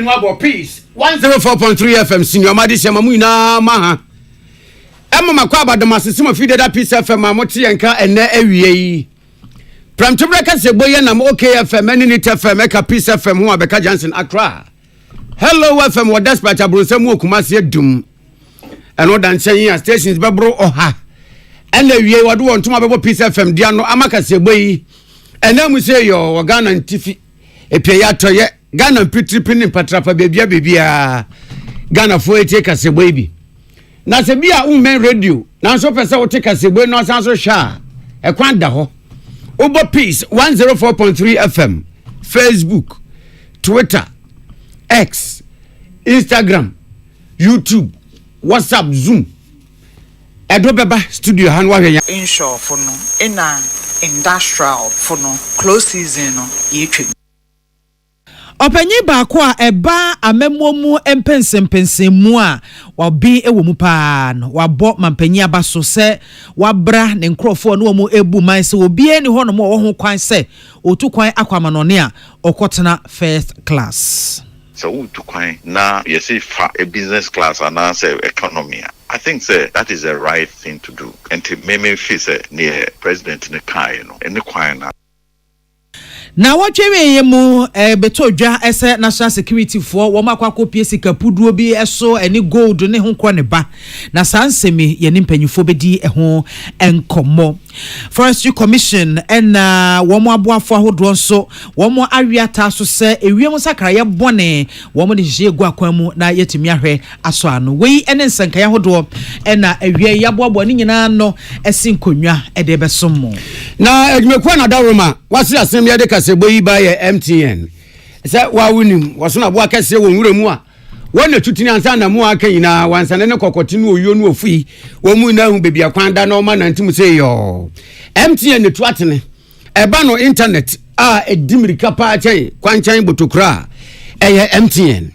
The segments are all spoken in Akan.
no abo peace 104.3 FM senior madi sema mu ina ma Emma makwa abadomasesimo feed that peace FM amoti enka enne awie yi Pramtubra sebo ye nam okay FM eni nit FM eka peace FM ho abeka Johnson Accra Hello FM wo dispatch abronsam okumase dum eno dan chen stations bebro oha ena wie wado wontuma bebo peace FM dia no amaka sebo yi ena mu se yo Ghana ntifi epie ya toye Ghana pitripini patrapa bebia Ghana fo etie kasebo bi na se bia men radio na so pese wo te kasebo no san so sha e kwan da ho Obo Peace 104.3 FM Facebook Twitter X Instagram YouTube WhatsApp Zoom Edo beba studio han wa hwenya inshore for no ina industrial for no close season no yetwe Opanyi baako a eba amemomu empensempensemu a obi ewo mu pa no wabọ mampanyi aba so se wabra ne nkrofo no mu ebu man se obi eni ho no mo wo ho kwan se otu kwan akwamanone a okotena first class so otu kwan na yesi fa a business class and say economy I think that is the right thing to do and to me feel say near president ne kai no eni kwan na na watwewe yemu beto dwa ese national security for wo makwakọ pie kapuduo bi eso eni gold ne ho kọ ne ba na sansemi ye nimpanyufo bedi ho enkomo Forestry Commission and wo mo aboafo ahodo nso wo mo awiata so se ewiem sakara ye bone wo mo de hye gu akwan mu na yetimi ahwe aso ano wei ene nsanka ye ahodo na awie ye aboabo ne nyina no esi nkonwa ede besom na adwumekwa na daroma wase asem ye de kasebo yi ba ye MTN se wa wunim wo so na bo akase wo nwuremu a wona tutini ansa na mu aka nyina wansane ne kokoti no oyo no ofui wo mu na hu bebia kwanda na o ma nantim se yo MTN ne tuatene eba no internet a edimirika pa chen kwanchan botokra MTN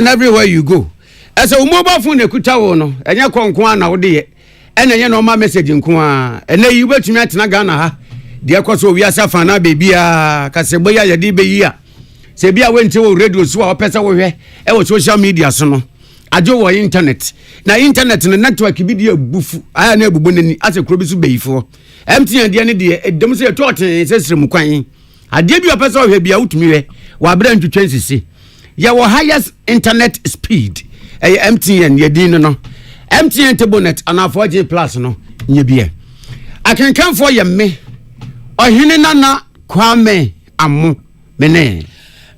everywhere you go as a mobile phone ekuta wo no enye konkon na wo de ye enye no ma message nko a ene yi betumi atena Ghana ha de ekoso wi asafa na bebia kasebo ya yede be yi a se bia wente wo radio so a opesa wo hwe e wo social media so no ajo wo internet na internet no network bi de abufu aya na abubo nani ase kro bi so beyifo MTN de ne de edem se toten se srem kwan ade bi opesa wo hwe bia wutumi hwe wa bra ntwetwen sisi ya wo highest internet speed MTN ye din no MTN Tabonet and 4G plus no nye bia akenkanfo ye me ohene nana kwame amu mene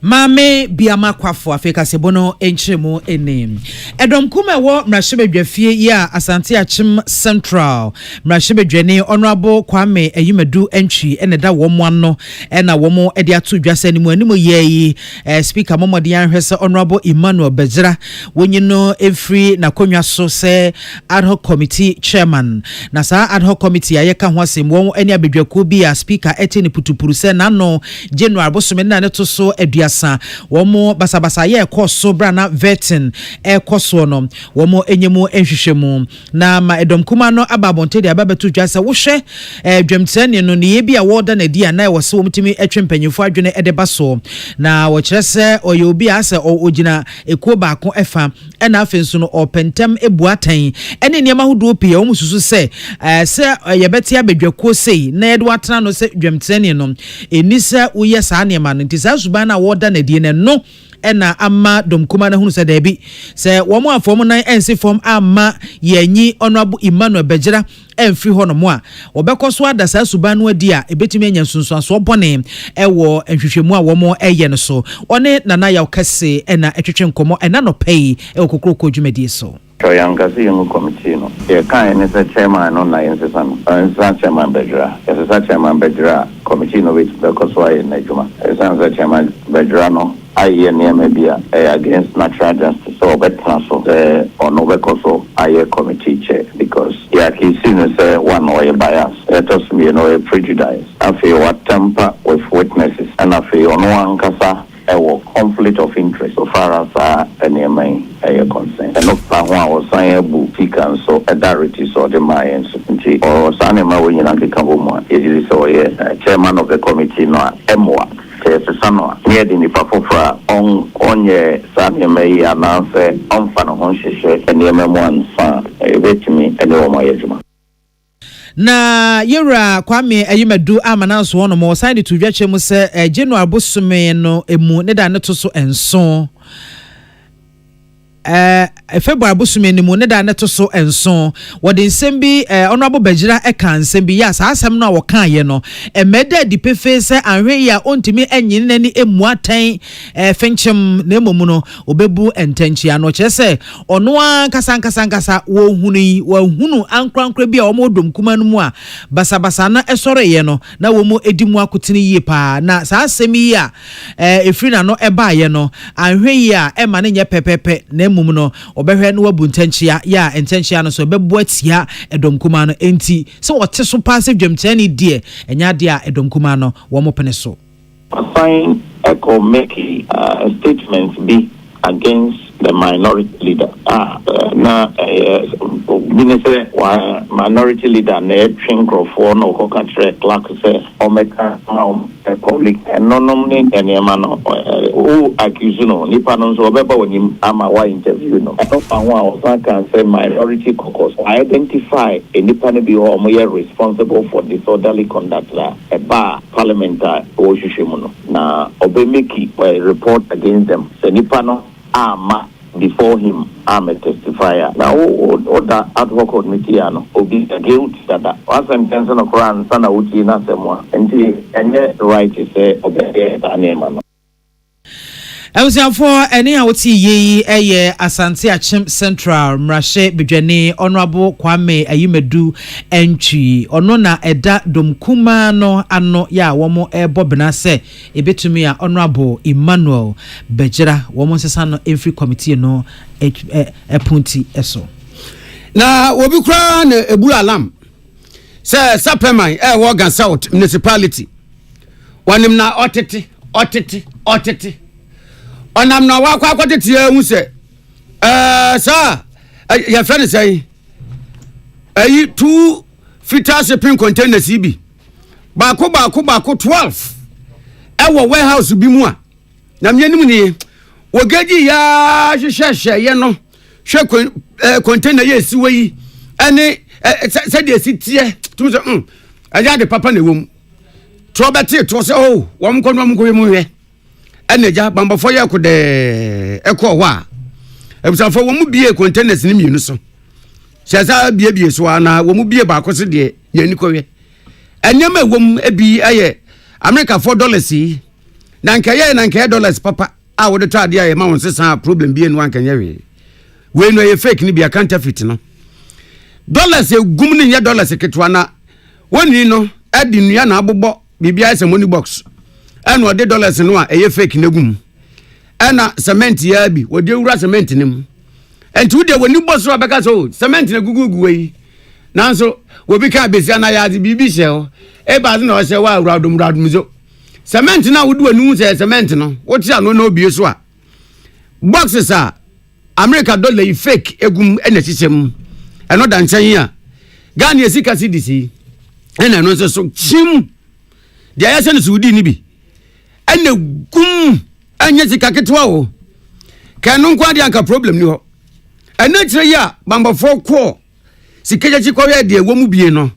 Mame biama kwafo Afrika sebono enchemu enim. Edom kume wo mrashibedwafie ya Asante Achim Central. Mrashibedwane Honorable Kwame Eyimedu entry eneda womwano ena womo edi atu dwase ni mu animu yeyi speaker Momodi Anhwese Honorable Emmanuel Bejira wonyino every na konwa so se ad hoc committee chairman. Na sa ad hoc committee ayeka ho asem wo eni abedwaku bi ya speaker etini putupuru se nano January bosome na neto so eduasa womo basabasa ye ekoso brana vetin ekoso no womo enyemu enhwehwemu na ma edom kuma no ababonte de ababetu dwase wo hwe dwemtene no ne yebi a woda na dia na wose womtimi etwempanyefo adwene edeba so na wo kyerese oye obi ase ogina ekuo baako efa ena afensu no opentem ebuatan ene niema hodo pie wo mususu se yebeti abedwakuo sei na yedo atena no se dwemtene no enisa wo ye saa niema no ntisa suban na woda na die no ena ama domkuma na hunu se debi se womo afom nan ensi form ama yanyi Honorable Emmanuel Bejira emfri hono mo a obekoso adasa suban no adi a ebetimi anya sunsuaso bone ewo enhwehwemu a womo eye no so one nana ya okase ena etwetwe nkomo ena no pay ekokoro kodwumadi so Yangasi yung committee no. Kan ni sa chairman no na yensesan. Sa chairman Bejira. Sa chairman Bejira committee no which because why na juma. Sa chairman Bejira no aye niema bia against natural justice so better so ono bekoso aye committee chair because he seen say one way bias it was me no prejudice afi what temper with witnesses and afi ono ankasa conflict of interest so far as any main concern and no plan was sign book and so a directive so the my uncertainty or sanema when you can come is so chairman of the committee no MWA Sano, near the Nipafofra, on your Sanya May announce on Fano Honshe, and near one son, a bit to me, and no my ejima. Na yura kwame ayimedu amananso wono mo sign to dwache mu se January bosume no emu ne da ne to so enso February bosume ni mu ne da ne to so enso wode nsem bi honorable Bagira Akan nsem bi ya sa asem no wokan ye no emeda di pefe se anhwe ya ontimi enyin nani emu atan fenchem na emomu no obebu entanchia no chese ono an kasa wo hunu ankrankra bi a wo modom kuma no mu a basabasa na esore ye no na wo mu edimu akotini yie pa na sa asem yi a efri na no eba ye no anhwe yi a ema ne nye pepepe na emum no obehwe no wabu ntanchia ya entanchia no so bebo atia edom kuma no enti so wote so passive dwemtani die enya de a edom kuma no wo mo pene so Fine echo make a statement be against the minority leader. Minister minority leader ne Chinkro no country Clark say Omeka a public and no nominate any man who accuse no nipa no so beba when him ama wa interview no. I don't want can say minority caucus identify a nipa ne bi o mo responsible for disorderly conduct a bar parliamentary o hwehwemu no. Na obemeki a report against them. Se nipa no ama before him I'm a testifier. Now the ad hoc committee no obi guilt that was intention of Quran sana uti na semwa and right to say obey the name no. Awusiafo eni a woti yi eye Asante Achim Central Mrashe Bedwane Honorable Kwame Ayimedu entry ono na eda domkuma no ano ya womo bobena se ebetumi a Honorable Emmanuel Bagira womo sesa no every committee no epunti eso na obi kra na ebulu alam se Sapeman Wogan South municipality wanim na otete onam na wa kwa kwatete hu se sa ya friend say ayi 2 filter shipping containers bi baako 12 ewo warehouse bi mu a na myenim ni wogaji ya hwehwehwe ye no hwe container ye si wi ene se de si tie tum se aja de papa na wom trobete to se wom kono mu ko mu hwe eneja bambafo ye ko de ekọ wa ebusafo wo mu bie containers ni mienu so sesa bie so ana wo mu bie ba ko se de yani ko we enyema wo mu ebi aye America $4 na nkaye dollars papa a wo de to ade aye ma won sesa problem bie no ankanye we no ye fake ni bia counterfeit no dollars egum ni ye dollars ketwa na woni no adi nua na abobọ bibia ese money box and what $dollars no a fake negum ana cement ya bi wo de wura cement nim enti de woni boss ro beka so cement na gugugu we nanso wo bi ka besia na ya bibi hye e ba na o hye wa radum zo cement na wo de wonu se cement no wo ti ano na obi so a boxes a America dollar fake egum ena chichim eno da nchan a Ghana esika CDC ena no so chim de ayase no sudi ni bi ene gum anya sika ketwa wo kanu kwa de anka problem ni ho ene tire ya bambafo ko sikeja chi kwa de wo mu bie no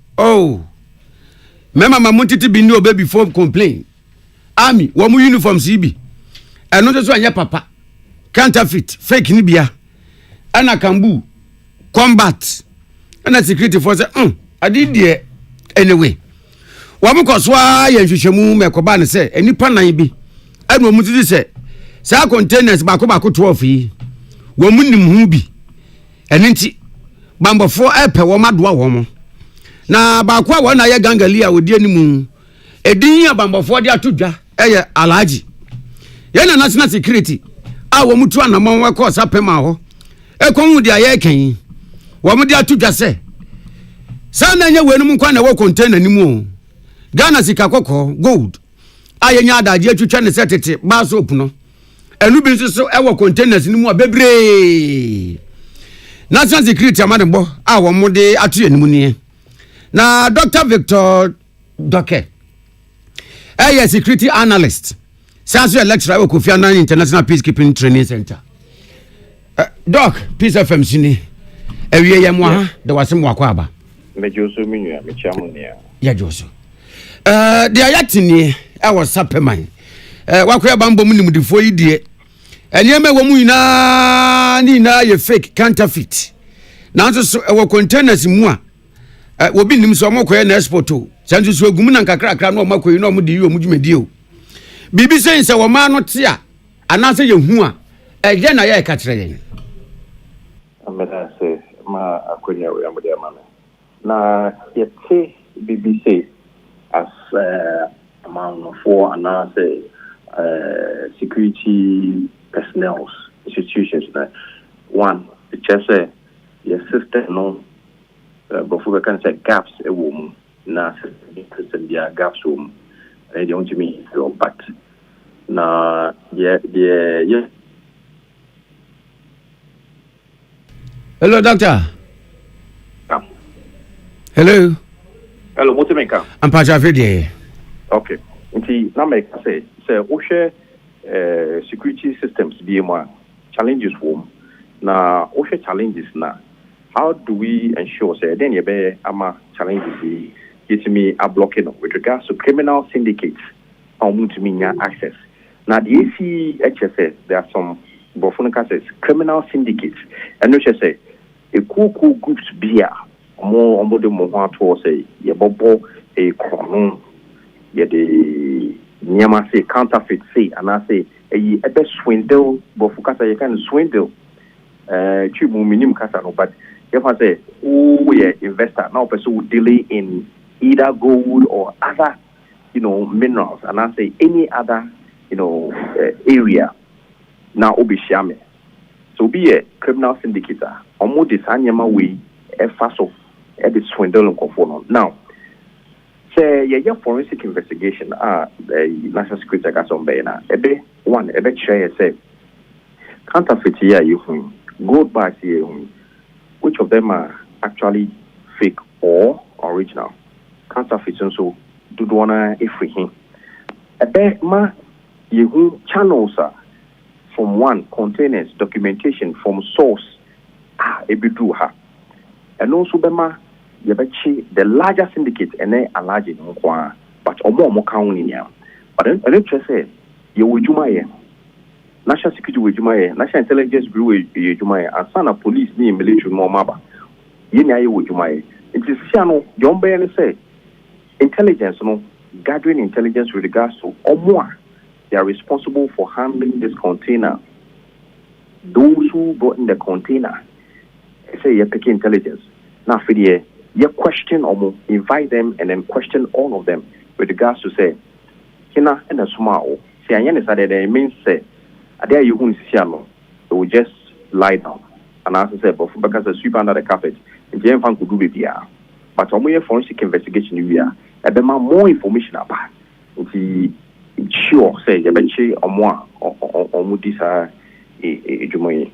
mema mamutiti bi ni obe before complain army wo mu uniform CB eno so anya papa counterfeit fake ni bia ana kambu combat ana security force adidie anyway wa mukoswa ya hwehwemu mekoba ne se enipa nan bi anu omutiti se sa containers ba ko 12 yi wo munim hu bi enenti bambofo epe wo madoa wo mo na ba ko wo na ye gangali a wodi animu edin ya bambofo de atodwa eye alaji ye na national security a wo mutu anamon we ko Sapema ho ekon de aye kan wo mu de atodwa se sa na nye we num kwa na wo container ni mu Ghana sika kokko gold ayenya adaje atwitwa ne setete ba soap no enu bi nso ewo containers ni mu abebre national security amadebo a wo mu de atoye ni mu nie na Dr. Victor Doke security analyst Sanso lecturer we Kofi Annan International Peacekeeping Training Center. Doc, Peace FM sini. Ewie ye mo ha, de wasem wakwa aba. Mejoso minua, me chamunia. Ya joso. De ayatini e was sapeman. Wakwa ba mbom nimdifo yi die. Eniyeme wo mu na ye fake counterfeit. Nanso so e containers mu a obi nim so mokoye na export o. Sanso so agum na nkakrakra na omakoyi na omde yi omudwumedi o. Bibi sense wo ma no te a anase ye hu a eje na ye ka kire yen. Ameda se ma akonya we amode amana. Na yete BBC as among for anase security personnel institutions that one the just say your system no before we can say gaps a woman na system there gaps room and don't you mean so but na yeah. Hello doctor. Hello What do you make? I'm Pacha Fede. Okay. Nti na make say we share security systems be more challenges for na we share challenges na how do we ensure say then you be ama challenges get me a blocking with regards to criminal syndicates to me access now the ACHSS there are some bofunika says criminal syndicates and no say a cool groups be more on the more to say ye bobo a chrono ye the nyama say counterfeit say and I say a best swindle bofuka say you can swindle chibu minim kasa no but if I say oh yeah investor now person would delay in either gold or other minerals and I say any other area now obi shame so be a criminal syndicate almost this anyama way fast of the swindle and now say yeah forensic investigation national security gas on bayna ebe one ebe share say counterfeit here you gold bars here which of them are actually fake or original counterfeit so do wanna if we him ebe ma you channels from one containers documentation from source ebidu ha and also bema yebechi the larger syndicate and a large in kwa but omo count in ya but I don't say you wujuma ye national security wujuma ye national intelligence bureau wujuma ye and sana police ni military mo maba ye ni aye wujuma ye it is no jombe any say intelligence no gathering intelligence with regards to omo they are responsible for handling this container. Those who brought in the container, say you pick intelligence. Now, for the you question or invite them and then question all of them with regards to say, Kina and a small. See, I understand that it means say, there you won't see alone. They will just lie down. And as I said, but because they sweep under the carpet, and the infant could do with the but when we have forensic investigation, we are a bit more information about it. Sure say ebenchi omwa omudisa ejumoye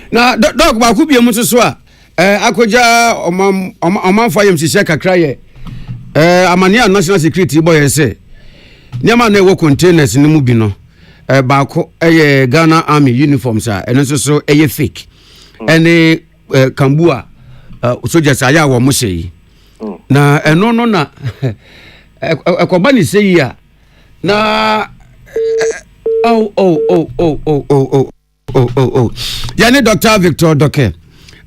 na dog ba ku bie mu so a akoja omam fayem sise kakra ye amania national security boy say nyama na wo containers ni mu bi no ba ko Ghana Army uniforms a eno so fake ene kambua soldiers aya wo mo sei na eno no na ekobani say ya na yani Dr. Victor Doke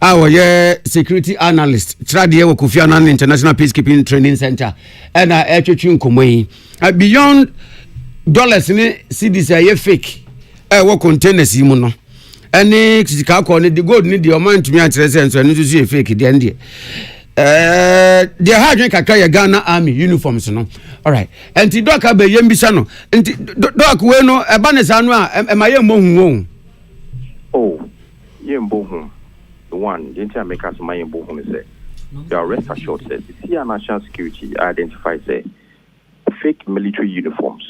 our security analyst trade we Kofi Annan International Peacekeeping Training Center and etwetwe nkomoyi beyond dollars ni cedis are fake we containers yi mu no any sika ko ni the gold ni the amount me atrese so ni so fake de ande they had kakra ya Ghana Army uniforms no all right enti doc ba yembisa no enti doc we no eba ne sa no a ma yembo hu oh yembo hu the one didn't I make us my yembo hu say you are rest assured said the national security identifies say fake military uniforms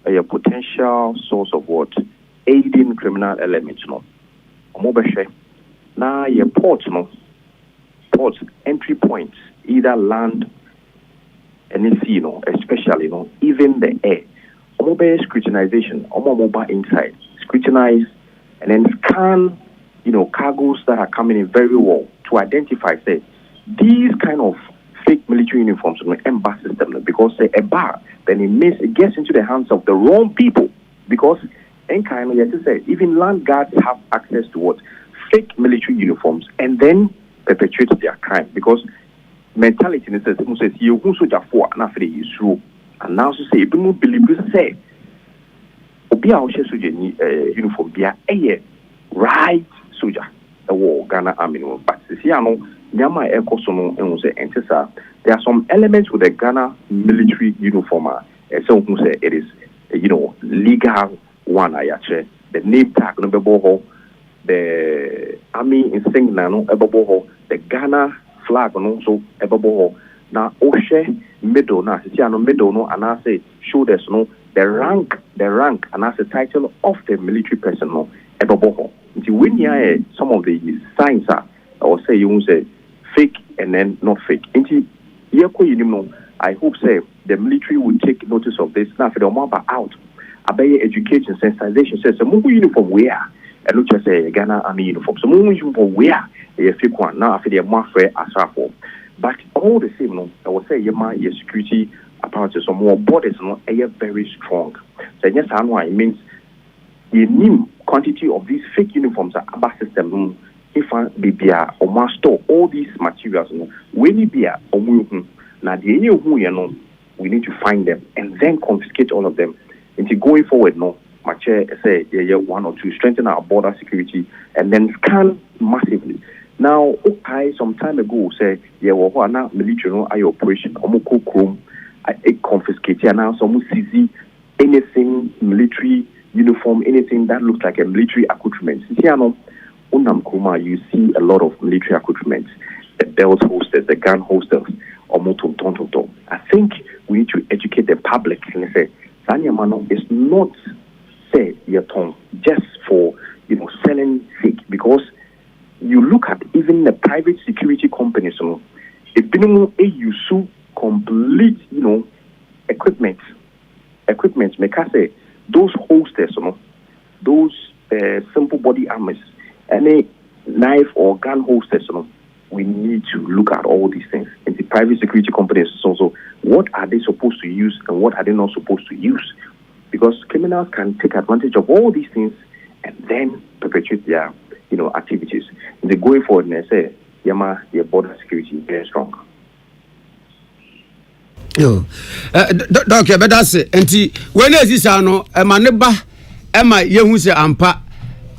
a potential source of what aiding criminal elements no omobehwe na ye port no port entry points either land and sea especially even the air mobile scrutinization, mobile inside, scrutinize, and then scan, cargoes that are coming in very well to identify, say, these kind of fake military uniforms from the embassy system, because say a bar, then it gets into the hands of the wrong people, because even land guards have access to what fake military uniforms and then perpetrate their crime, because mentality says you who soldier for and after is true, and now say you don't believe say obi a soldier uniform be a right soldier the war Ghana army, but see Nyama Ekosono and say Entesa. There are some elements with the Ghana military uniform. So who say it is legal one ayache. The name tag no bebo, the army insignia no ebobo, the Ghana flag no so ebobo. Now Oshe middle na no middle no and I say shoulders no the rank and as the title of the military person no ebobo. When you some of the signs are or say you won't say fake and then not fake. I hope say the military will take notice of this. Now for the mobile out, about education sensitization says the move uniform where and look just say Ghana army uniform. So move uniform where a fake one now after the more fair as well. But all the same, no, I would say your security apparatus or more borders no are very strong. So yes, I know it means the new quantity of these fake uniforms are about system. If I be or must store all these materials, when you be now the we need to find them and then confiscate all of them. Into going forward, much say one or two, strengthen our border security and then scan massively. Now, some time ago say military I operation I confiscate now some seize anything military uniform, anything that looks like a military accoutrement. Unam Kuma, you see a lot of military accoutrements, the belt holsters, the gun holsters, or motum tonto. I think we need to educate the public and say, Sanya Mano is not say yaton just for selling fake, because you look at even the private security companies, it been a use complete, equipment, make I say those holsters, those simple body armors. Any knife or gun holsters, we need to look at all these things. And the private security companies also, what are they supposed to use and what are they not supposed to use? Because criminals can take advantage of all these things and then perpetrate their, activities. And they going forward and they say, Yama, your border security is very strong. Yo, Doctor, but that's it. And when is this? Ano, Maneba, Emma, Yehuse Ampa.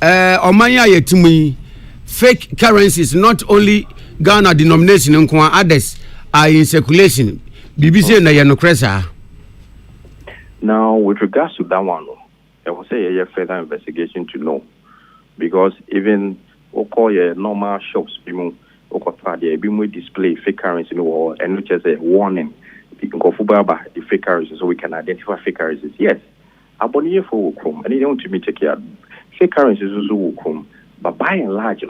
Omanya yetumi fake currencies, not only Ghana denomination and others are in circulation. BBC na yanokresa. Now, with regards to that one, I will say a further investigation to know, because even your normal shops, people display fake currency in the world, and which is a warning. The fake currency, so we can identify fake currencies. Yes, abonye for Chrome, and they don't to me take care. Fake currencies also will come, but by and large,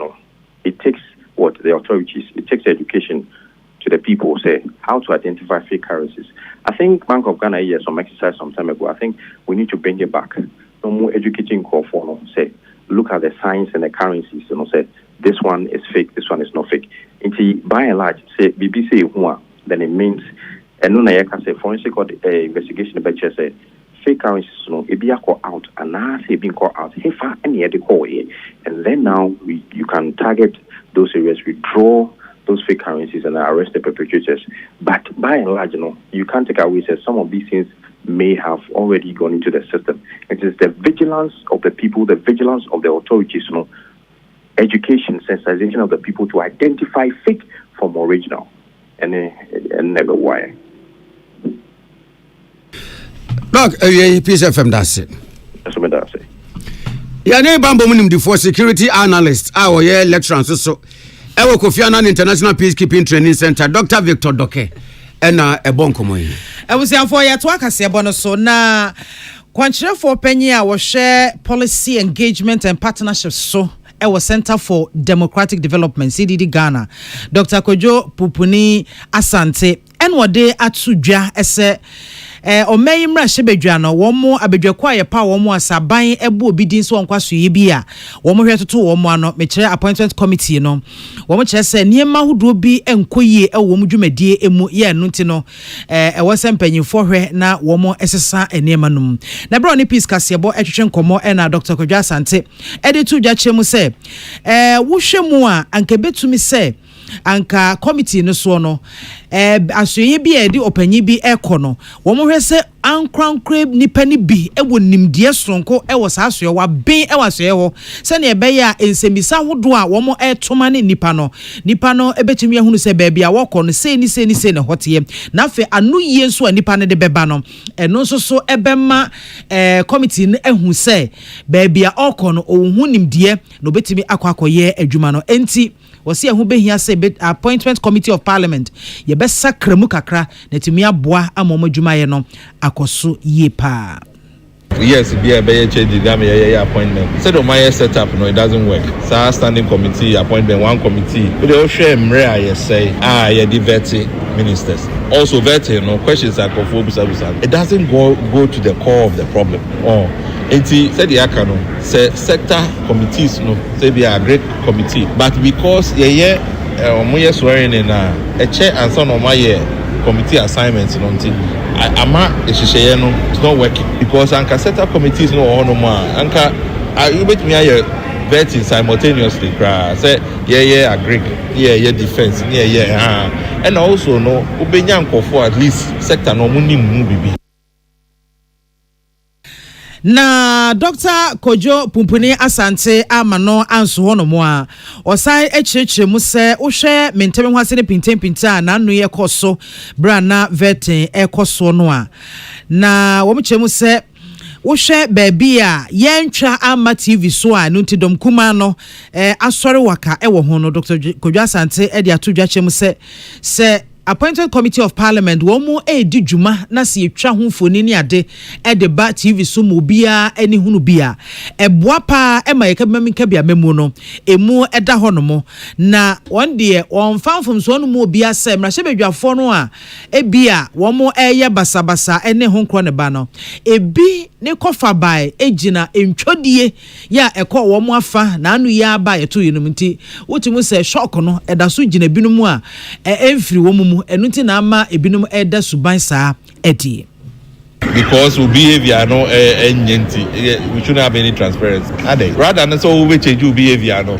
it takes the authorities, it takes education to the people, say how to identify fake currencies. I think Bank of Ghana here some exercise some time ago. I think we need to bring it back. No more educating call for say look at the signs and the currencies, say this one is fake, this one is not fake. Until by and large, say BBC who then it means and no I can say forensic investigation about say fake currencies, it be call out and now say being called out. Hey, any other call here, and then now you can target those areas, withdraw those fake currencies, and arrest the perpetrators. But by and large, you can't take away that some of these things may have already gone into the system. It is the vigilance of the people, the vigilance of the authorities, education, sensitization of the people to identify fake from original, and never why. Look, Peace FM, that's it. That's what I say. Yeah, neighbor, for security analyst, our lecturer, so Ewo Kofi Annan International Peacekeeping Training Center, Dr. Victor Doke, and a bonkomo. I was here for ya to akase bono so na kwankyerɛ for penya wo share policy engagement and partnership so Ewo Center for Democratic Development CDD Ghana, Dr. Kojo Pupuni Asante, and what they atudwa ese omayi mra hyebedwa no wo mo abedwakwa ye pa wo mo asaban ebo obi din so onkwaso ye bi a wo mo hwe toto wo mo ano me kire appointment committee no wo mo kire se niema hodo bi enkoyie e wo mo dwumadie emu ye no nti no wo se mpanyimfo hwe na wo mo esesa niema num na bro ni peace kasebo etwetwe nkomo e na Dr. Kodwa Asante edi tu dwa chemu se wo hwe mu a anka betumi se anka committee no so no asoye bi edi opanyi bi ekono wo mo hwe se ankrankre nipa ni bi ewo nimdie sonko ewo saasoye wa ben ewo asoye ho se ne ebe ya ensemisa hodo a wo mo etoma ne nipa no ebetumi ehunu se ba bia wo kono se ni ne hotie na fe anu yie nso a nipa ne de beba no eno nso so ebema committee no ehu se ba bia okono ohun nimdie no betumi akwakoye adwuma no enti wasi ehu behia se appointment committee of parliament ye be sakremu kakra na tumi aboa amomo adwuma ye no akoso ye pa. Yes, be a change the appointment. Said on my setup, no, it doesn't work. So standing committee appointment, one committee. But they all share MREA, say, yeah, the vetting ministers. Also vetting, no questions are it doesn't go to the core of the problem. Oh, and said the Akan, say sector committees, no, say be a great committee. But because we are swearing in a chair and son of my committee assignments, it's not working because anka set up committees no more anka you bet me vetting simultaneously say agree defense and also no ubenyanko for at least sector no munim bibi. Na Dr. Kojo Pumpuni Asante amano anso hono mo a osai echirechi mu se wo hwe menteme hwase ne pinten na anu ye koso bra na vetin ekoso no a na wo mche mu se wo hwe baabi a yentwa ama TV so a no tidom kuma no asori waka ewo ho no Dr. Kojo Asante e de atodwa che mu se appointed committee of parliament wo mu edi dwuma na se etwa ho foni ni ade e de ba TV so mo bia eni hunu bia eboa pa e ma yeka mamika bia memu no emu eda ho no mo na one day on fanfom so no mo bia se mra hyebedwafo no a e bia wo mo eye basabasa ene ho nkro ne ba no ebi ne kofa bai ejina entwodie ya ekọ wo mo afa na anu ya ba yeto yinum nti wotimu se shock no eda so gina binum a emfiri wo mu enunti na ama ebinum eda suban saa edi because we behavior no we shouldn't have any transparency rather than so we change behavior no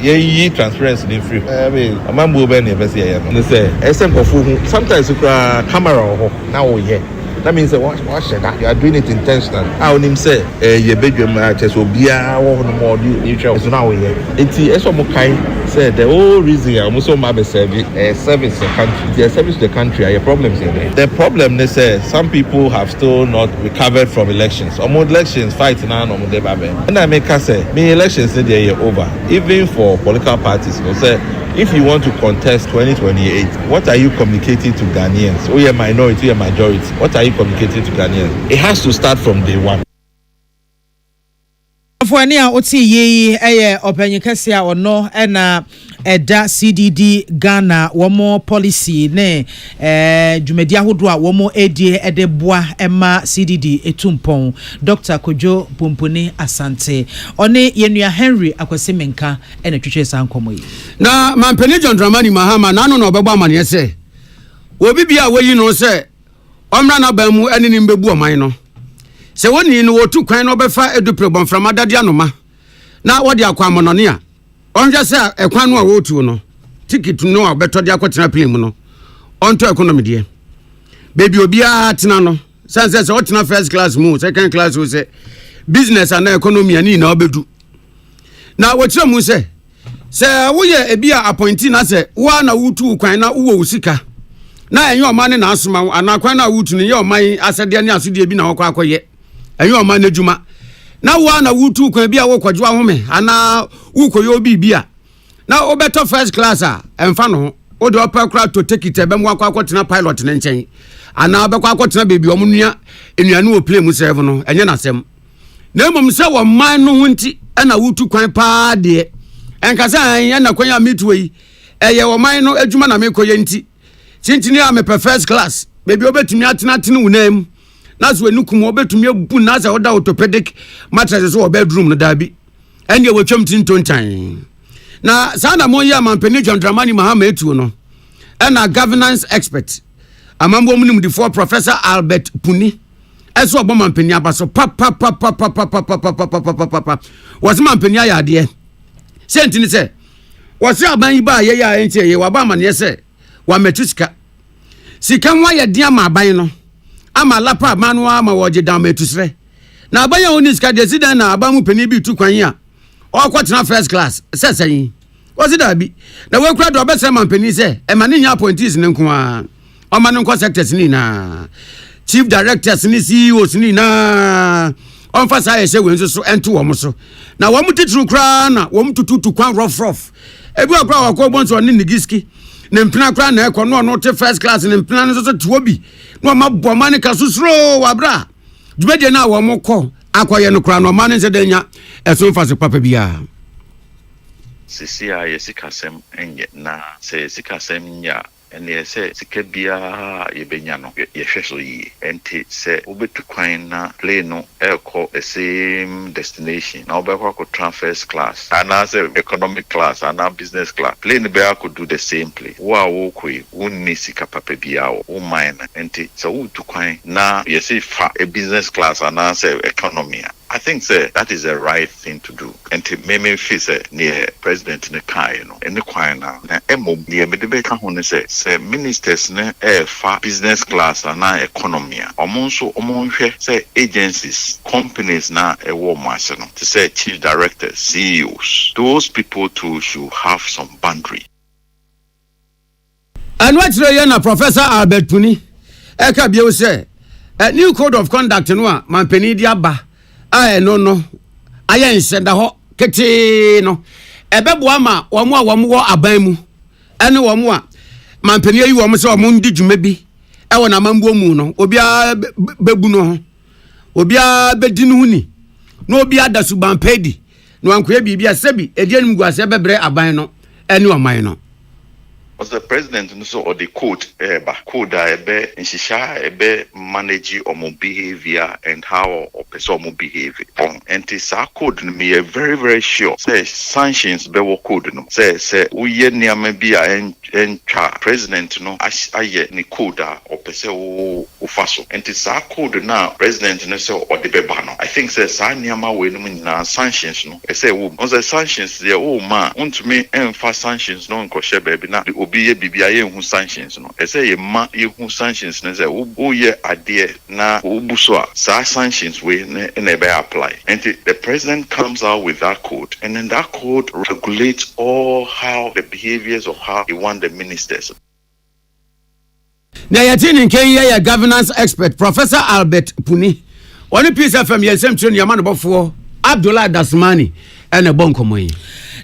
transparency dey free amambo be na verse here no say sometimes you camera now that means what you are doing it intentionally. I on him say ye bedroom just obia wo no more neutral so now here enti eso mo kai say the whole reason almost so my service the country the service to the country are problems here. The problem they say some people have still not recovered from elections. Almost elections fight now no dey babe and I make say me elections they are over even for political parties. You say if you want to contest 2028, what are you communicating to Ghanaians? Oh, you're minority, you're majority. What are you communicating to Ghanaians? It has to start from day one. For any oti ye openye kese a ono na eda CDD Ghana womo policy ne dwumadi ahodo a womo edie edeboa ema CDD etumpon Dr. Kojo Pumpuni Asante one yenua Henry Akwasemenka ena twetwe sankomo yi na mampeni John Dramani Mahama na no obegbo amane se obi bia wayi no se omra na ba mu ene ni mbebu oman no se woni no wotu kwan no befa edupre bonframa dade anoma na wodi akwamonone a onje se ekwan no a wotu no ticket no a beto de akotena plane mu no onto economy de baby obi a tena no sense se wotena first class mu second class wo se business and economy ani na obedu na wotire mu se wo ye ebi a appointee na se wo na wotu kwan na wo usika na enyo omane na asoma anakwan na wotu ne ye oman asede ne asode bi na wokọ akoye enyo omane adwuma na wo na wotu kwan bi a wokọjo ahome ana wukoyo obi bia na obeto first class a emfa no o de opera kra to take it be mo akotena pilot ne nchen ana obekọ akotena bebi omnua enuanu o play mu serve no enye na sem na emom se wo man no hunti na wotu kwan pa de enkasa anya na kwan ya mitwe eye wo man no adwuma na mekoye nti tintini a me first class bebi obetumi atena tene wunam na so enukum obetumi abu na sa oda orthopedic mattress so bedroom no dabi ene wetwam tintontan na sa na mo ya mampani John Dramani Mahama etu no na governance expert amambo munum di for Professor Albert Puni eso obo mampani abaso pa was mampani ayade sentini se wasi aban ba ye ya enti ye waba ma ne se wa metusika sika nwa ye dia ma aban no ama lapa manu ama woje dan metusre na aban ya oni sika de sidan na aban mu pani bi tu kwan ya o kwatena first class sesan wasi da bi na we kura do obese mampani se e ma ne nya appointees ne nko a o ma ne nko sectors ni na chief directors ni CEOs ni na on fa sa ye se we nso so ento wo mo so na wo mutitru kra na wo mututu kwan rough ebi akra wakọ bonso ni nigiski ne mpina kra na ekọ no te first class ne mpina no so tuo bi no ma bo mane ka susuro wabra dwede na wo mokọ akoye no kra no mane se denya eso fa se papa bia sisi a yesikasem enye na se yesikasem nya ene se sikabia yebenya no yehweso yi enti se obetu kwan na plane no eko the same destination na obekwa ko transfer class ana se economic class ana business class plane be could do the same place wo koi wonni sika papa bia wo mine enti se wo tu kwan na yesi fa a business class ana se economy I think that is the right thing to do. And to me feel near President ne kai no ene kwan na emo near me de be ka ho ne say ministers ne fa business class na economy omonso omonhwe say agencies companies na ewo mase no to say chief directors CEOs those people too should have some boundary. And what's the na Professor Albert Puni eka bi o say a new code of conduct no a mampani dia ba no ayen senda ho kete no ebeboa ma wo wo aban mu ene wo mo a mampani yi wo mo se wo ndi dwuma bi e wo na mambo mu no obia bebu no ho obia bedi no huni no obia da suban pedi no ankoya bibia sebi edianum guase bebre aban no ene o man no was the president no so or the code code ebe nshisha ebe manage omo behavior and how or person omo behave and this code me very very sure say sanctions be wo code no say uye niam bi a entwa president no aye ni code or person wo faso and this code now president no so or the beba no I think say sa niam we no na sanctions no say wo on the sanctions there oh man untumi emfa sanctions no nkoshe baby na obi ye bibia ye hu sanctions no ese ye ma ye hu sanctions no say wo ye ade na obuso a sa sanctions we na be apply and the president comes out with that code and then that code regulates all how the behaviors of how he want the ministers. Na yatini ken ye governance expert Professor Albert Puni one piece FM ye sem tren yama no bofo Abdullah Dasmani ene bonkomo yi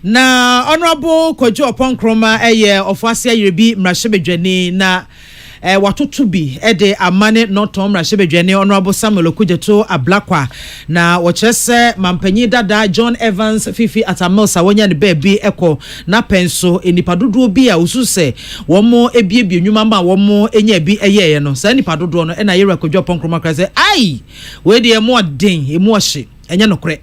na honorable Kojo Oponkroma ofuase yerebi mrashebedwani na watoto bi de amane notom mrashebedwani honorable Samuel Okujeto Ablakwa na wochese mampanyi dada John Evans Fifi Atamelsa wonya ne baabi eko na penso enipadodo bi a ususe womo ebiebie nwuma ma womo enya bi eyeye no sa enipadodo no na yere Kojo Oponkroma kra se ai we de emo den emo hye enya nokre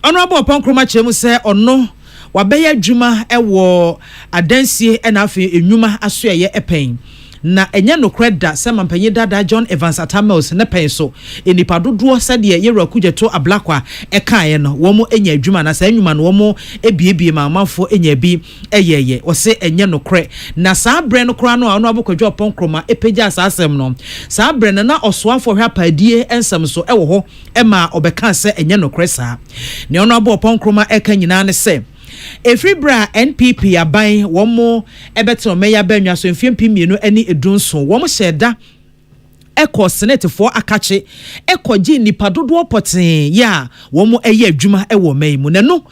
honorable Oponkroma chemu se ono wabeya adwuma ewo adansie na afi enwuma asoye epen na enye nokre da se mampanyi dada John Evans Atamels ne pen so enipa dodo se de yere Akujeto Ablakwa ekaye no wo mo enya adwuma na sa enwuma no wo mo ebiebie mamafo enya bi eyeye wo se enye nokre na sa bre no kra no ono abokwadwo Oponkroma epeja sa asem no sa bre na osoafo hwa padie ensem so ewo ho ema obeka se enye nokre sa ne ono abo Oponkroma eka nyina ne se Efribra NPP aban womo ebeto meya banwa so mfiempi mienu ani edunso womo sheda eko senate for akache eko ji nipa dodo poten ya womo eye adwuma ewo mai mu ne no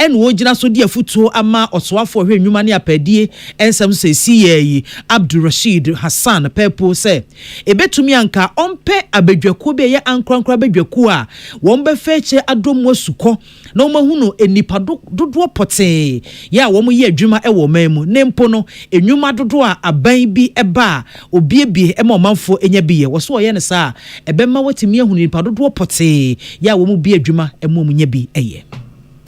en wo gina so di afutuo ama osoafo hwe nnwuma ne apedie ensam se siye Abdul Rashid Hassan Pepo se ebetumi anka ompe abedwaku be ye ankrankra abedwaku a won be feche adom wasuko na omahunu enipa dodo pote ya wo ye adwuma e wo mamu ne mpo no enwuma dodo a aban bi eba obiebie e ma omanfo enya biye wo so ye ne sa ebema watimi ahunu enipa dodo pote ya wo mu bi adwuma e mo nya bi eye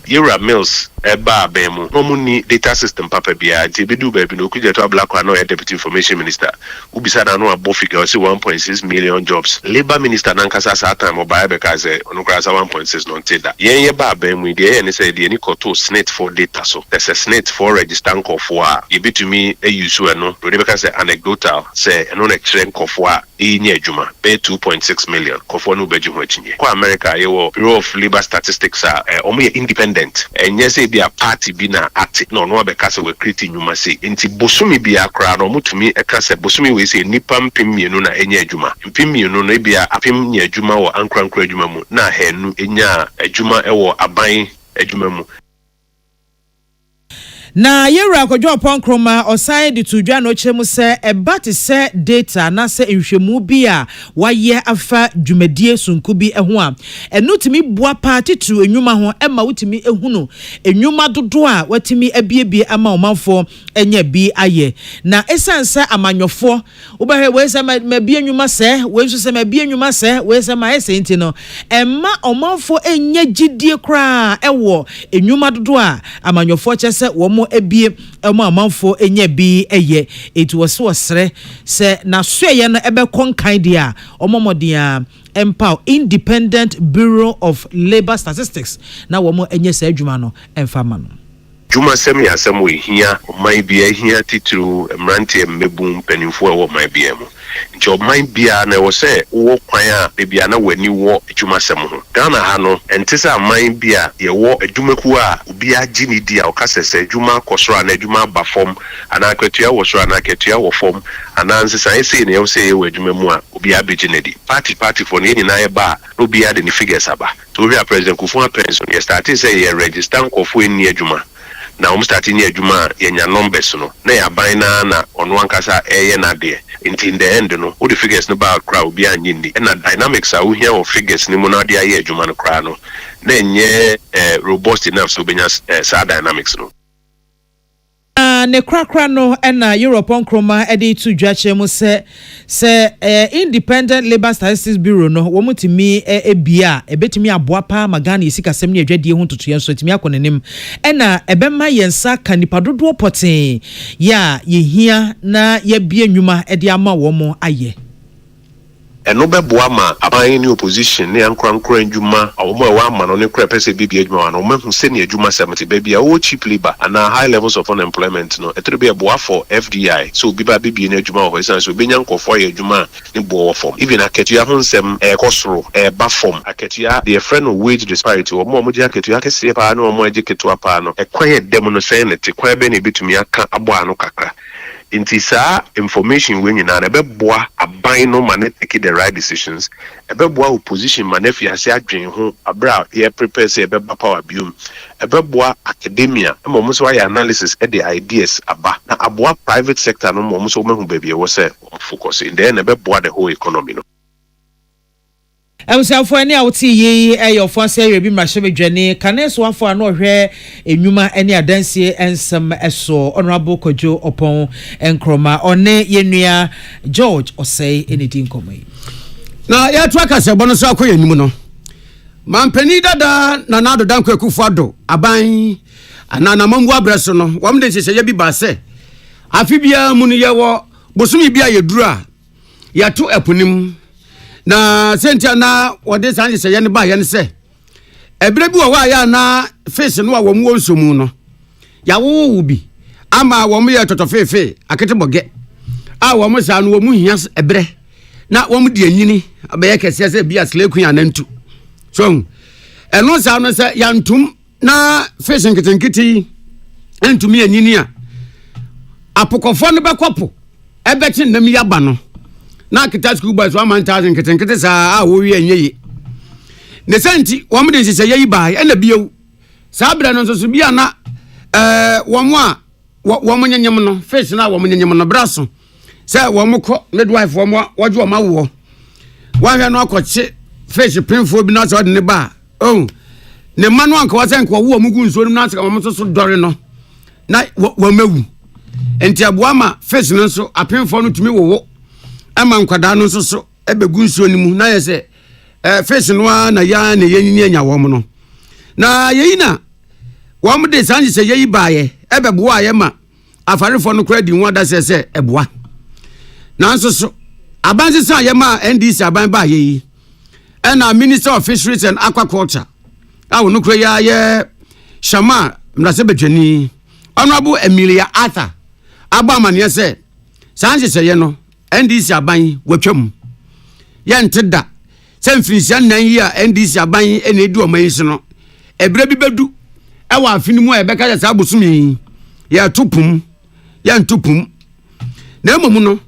Yura Mills eba bemu omuni data system papa bia ti bedu baby no kuje to black one no deputy information minister ubisa na no abo figure say 1.6 million jobs labor minister nankasa sa time oba be ka say onu kra 1.6 no ntida yen ba bemu de yen say de ni koto snate for data so there's a snate for register nkofo a ye betumi use no do de be ka say anecdotal say eno na kire nkofo a enye adwuma be 2.6 million kofo no beji ho achinye kwa America ye wo Bureau of Labor Statistics a omo ye independent enye say a party bi na ati no no be kase we create nyuma se enti bosumi bi akra no mutumi ekase bosumi we se nipa mpemienu na enya adwuma mpemienu no bia apem nya adwuma wo ankrankra adwuma mu na hanu enya adwuma ewo aban adwuma mu na yewura akodwo opon osai de tudwa no chemu se ebate se data na se nhwemu bi a waye afa dwumadie sunku bi eho a enutimi bua party tru enwuma ho ema wutimi ehunu enwuma dodo a watimi abiebie ama omanfo enya bi aye na esansa amanyofo ubahwe we se mabie enwuma se we nso se mabie enwuma se we se ma esenti no emma omanfo enya gidie kra ewo enwuma dodo a amanyofo chese wo ebie amanfo enya bi eye it was so sre se na soye no ebe konkan dia omomodia empower Independent Bureau of Labor Statistics na wo enye sa adwuma no emfama no Juma semi asem we hia man bia hia titru mrante mebum penimfo e wo man bia mu nti o man bia na wo se wo kwan a bia na wani wo juma sem ho Ghana ha no entisa man bia ye wo adwumaku a obi agi ni dia o kasese juma kosoro na juma ba fom ana akwatua wo soro ana akwatua wo fom ana nsesa ese ne wo se ye wo adwumamu a obi abegi ne di party for ne nyina ye ba no bia de ni figures aba so we are president Kufuor pension ye start say ye register nkofo eni adwuma na starting here juma yenya numbers no na ya ban na ono ankasa eye na de in the end no wo the figures no ba crowd bi anyindi na dynamics a wo hia wo figures ni mo na de aye juma no kra no na enye robust enough so benya sa dynamics no ne krakra no na European kroma edi to dwache mu se Independent Labor Statistics Bureau no wo mutimi ebia ebetimi aboapa magana yisikasem ne adwadie ho totoye so timi akonenem na ebema yensa kanipa dodo poten ya yehia na ya bia nwuma edi ama wo mo aye eno beboa ma aban ni opposition ne ankrankra ndwuma awoma wa ma no ne kra pese bibia adwuma no mahu se ne adwuma 70 bibia o cheap labor and high levels of unemployment no etre be boa for FDI so biba bibia ne adwuma ho isan so benya nkofo ye adwuma ne boa form even aketua ho nsem kosoro ba form aketua the friend of wage disparity o mo je aketua kese pa no mo je ketua pa no ekwan ye dem no say ne te kwa be ne bitumi aka abo ano kakra inti sa information when you na ebeboa aban no man take the right decisions ebeboa opposition man if you say adwen ho abra ye prepare say ebeba power biom ebeboa academia mo so why analysis e the ideas aba na aboa private sector no mo so mehu ba bia wo say focus in then ebeboa the whole economy no Emsafo ani awoti yi eyofo ase bi mrahwebedwane kaneso afo ano hwe enwuma ani adansie ensem eso honorable Kojo Opon enkroma one yenua George Osei enedin komai na ya tu akase bono so akoye nimu no mampani dada na nado danko ekufado aban anana mambu abreso no wamde sese ya bi ba se afi bia mu ne yewo bosumi bia yedura ya to eponim na sentia na wode sanje se ye ne ba ye ne se ebere bi wa ya na fish no wa mu wonsomu no ya wo bi ama wo mu ye totofefe akete boge a wo mu sa no wo mu hia ebere na wo mu di anyini abaye kese se bia sleku ya nantu so eno sa no se ya ntum na fish nkitenkiti entumi anyini a apokofo no bekopo ebeti nam ya ba no na kita school boys 1000 kete sa a wo wi anyeye ne senti wo mu de sese yi ba e na bieu sabra no so bia na womo a womo nyanyem no fish na womo nyanyem no braso se womo ko midwife womo woje womo wo wahwe no akɔkye fish pinfo bi na so de ne ba oh ne manu anka wasen ko wo mugu nsuo na ase womo so dɔre no na womawu enti aboa ma fish no so apinfo no tumi wowo ama nkwada no so ebegu nsuo ni mu na yese fish no na ya na yenyi anya womo no na yeyi na wọ́n de sanji se yeyi baaye ebebo aye ma afarefo no kra di hu ada se eboa nanso so abanse san aye ma NDC aban ba yeyi na Minister of Fisheries and Aquaculture awo no kra ya ye Shama mrase bedwani Honorable Emilia Arthur aba mane se sanji se ye no NDC aban watwam ye nteda se mfinisia nan yi a NDC aban ene edu omayi no ebre bi bedu ewa afini mu ebeka ya sabusumi ya tupum ya ntupum na emomu no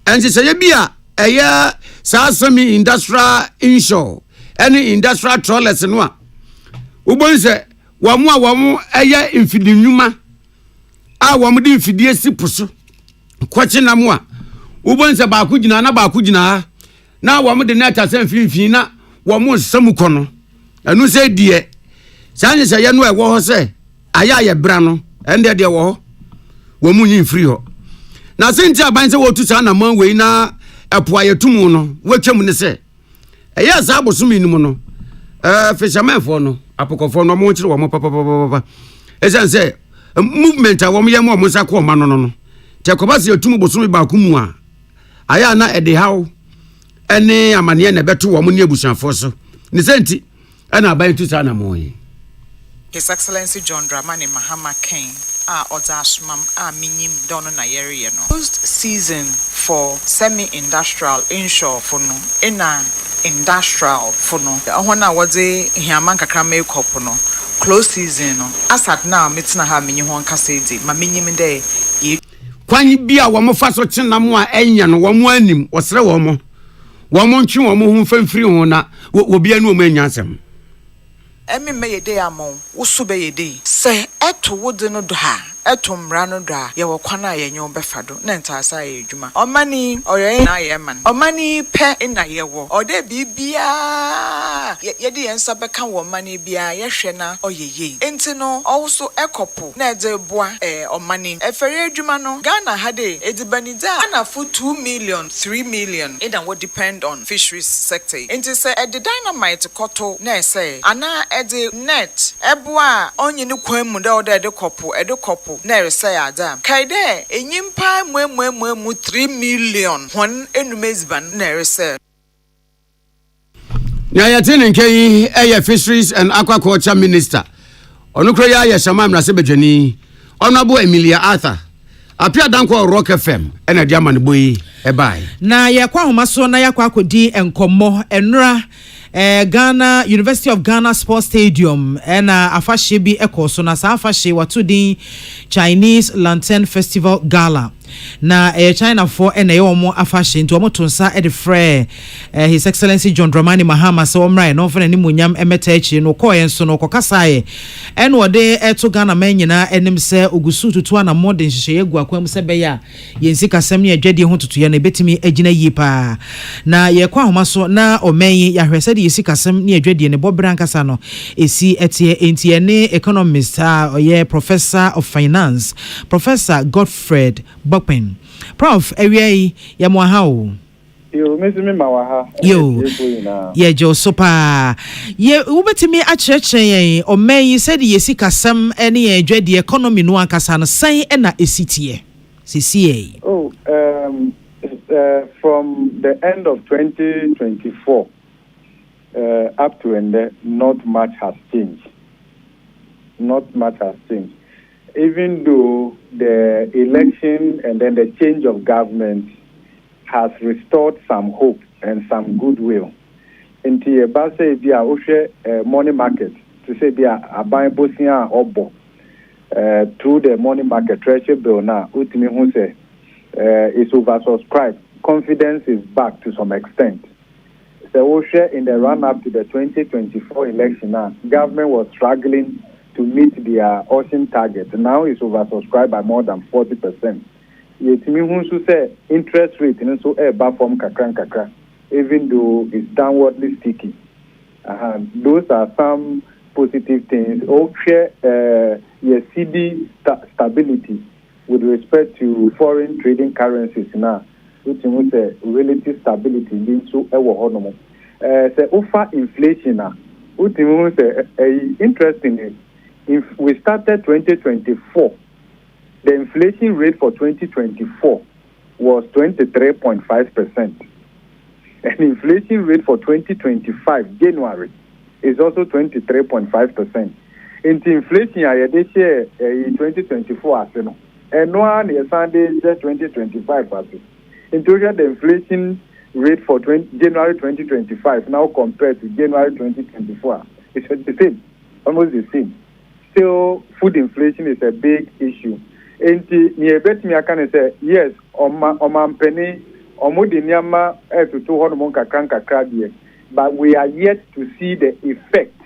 ense seye bia eye sasami industrial inshore any industrial trawlers no a ubonse wamu eye infidinwuma a wamu di infidie sipuso kwache na mu a ubonse ba ku gina na ba ku gina na wamu de na ta sanfimfin na wamu samukono anu se die sanye se ye no e wo ho se aya ye bra no ende de wo ho wo mu yin free ho na senti aban se wo tu sa na man we na epo ayetumu no watwam ne se eye sa abosumi ni mu no fisherman fo no apokofo no mo nkire wo mo papa esan se movement a wo mo ye mo sa ko ma no te ko ba se etumu bosumi ba ku mu a aya na ede haw ene amane na beto wo mo ne abusanfo so ne senti ana aban tu sa na mo yi His Excellency John Dramani Mahama Kane, Odasmam, Minim Dono Nayeri, closed season for semi-industrial inshore for no, industrial for no. When was a Hiamanka Krame Kopono, closed season, as at now, Mitsna ha mini one casade, my minimum day. Kwani bia wo mo faso tena mo a enya no wo mo anim wo sere wo mo ntwe wo mo hu famfiri ho na wo bia no mo anyasem Emi me yede amon wusu be yede se eto wode no do ha eto mra no do a ye wo kwana ye nyo befa do na ntasa ye adwuma omani oye na ye man omani pe na ye wo ode bibia ye de yensa beka wo omani bia ye hwe na oyeye enti no also ekopo na ede boa omani efere adwuma no Ghana hade edibani da na for 2 million 3 million it and what depend on fisheries sector enti se ede dynamite koto na say ana ede net eboa onye ne kwan mu da ode kopo na resay adam kaide enyimpa mu 3 million hon enumezban na resay na yatene nkai eye Fisheries and Aquaculture Minister onukro ya ye Shama mrase bedwani Honorable Emilia Arthur apia danko Rock FM ena diama ne boyi ebai na yakwa homaso na yakwa akodi enkomo enra Ghana University of Ghana Sports Stadium ena afahye bi ekoso na sa afahye watudin Chinese Lantern Festival Gala na China for ena ye omo afahye nti omo tonsa e de frɛ His Excellency John Dramani Mahama se omra no fa nanim nyam emeta achi no kɔ yenso no kɔkasae ena ode eto Ghana manyina enim sɛ ogusu tutu na modern hyehyɛ egu akwam sɛ beya yensi kasɛm ne adwade ho tutu ye na betimi agina yi pa na ye kwa homaso na omanyi yahwɛ de yesi kasem ne adwadie ne bobra nkasa no esi etie entie ne economist oye professor of finance Professor Godfred Bokpen Prof ewiai ya mwaha yo mesimi mawaha yo ye jo sopa ye ubetimi akyerɛkyerɛ yen omanyi sɛ de yesi kasem ne adwadie economy no ankasa no san na esitie sisiye from the end of 2024 up to and not much has changed. Not much has changed. Even though the election and then the change of government has restored some hope and some goodwill. Into a base via money market to say via buying Bosnia obo through the money market treasury bill now, ultimately who say is oversubscribed. Confidence is back to some extent. So in the run-up to the 2024 election, government was struggling to meet their ocean target. Now it's oversubscribed by more than 40%. Yetimi hunsu say interest rate in so from kakra, even though it's downwardly sticky. Those are some positive things. Okay, your CD stability with respect to foreign trading currencies now, which means relative stability being so honorable. Say over inflation now, which means interestingly, if we started 2024, the inflation rate for 2024 was 23.5%. And inflation rate for 2025, January, is also 23.5%. In the inflation, I had this year in 2024, and one is Sunday, just 2025. In total, the inflation rate for January 2025 now compared to January 2024, it's the same, almost the same. Still, food inflation is a big issue. And the bet me, I can say, yes, on penny. But we are yet to see the effect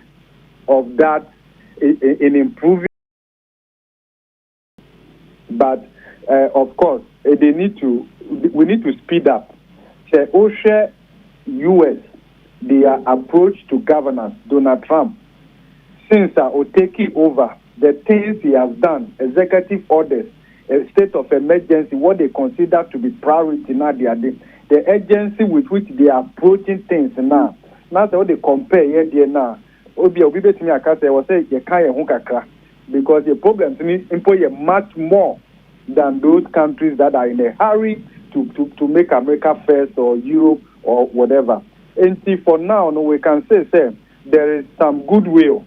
of that in improving. But of course, we need to speed up. The OSHA US, their approach to governance, Donald Trump, since taking over, the things he has done, executive orders, a state of emergency, what they consider to be priority now, the agency with which they are approaching things now. Now what they compare here now. Because the problem is employ much more than those countries that are in a hurry to make America first or Europe or whatever. And see, for now, we can say there is some goodwill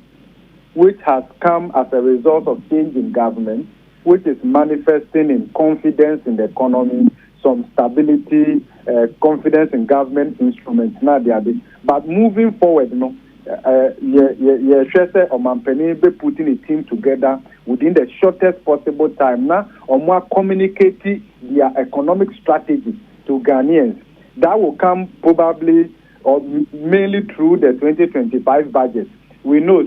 which has come as a result of change in government, which is manifesting in confidence in the economy, some stability, confidence in government instruments. But moving forward, be putting a team together within the shortest possible time now, or more communicating their economic strategy to Ghanaians. That will come probably or mainly through the 2025 budget. We know,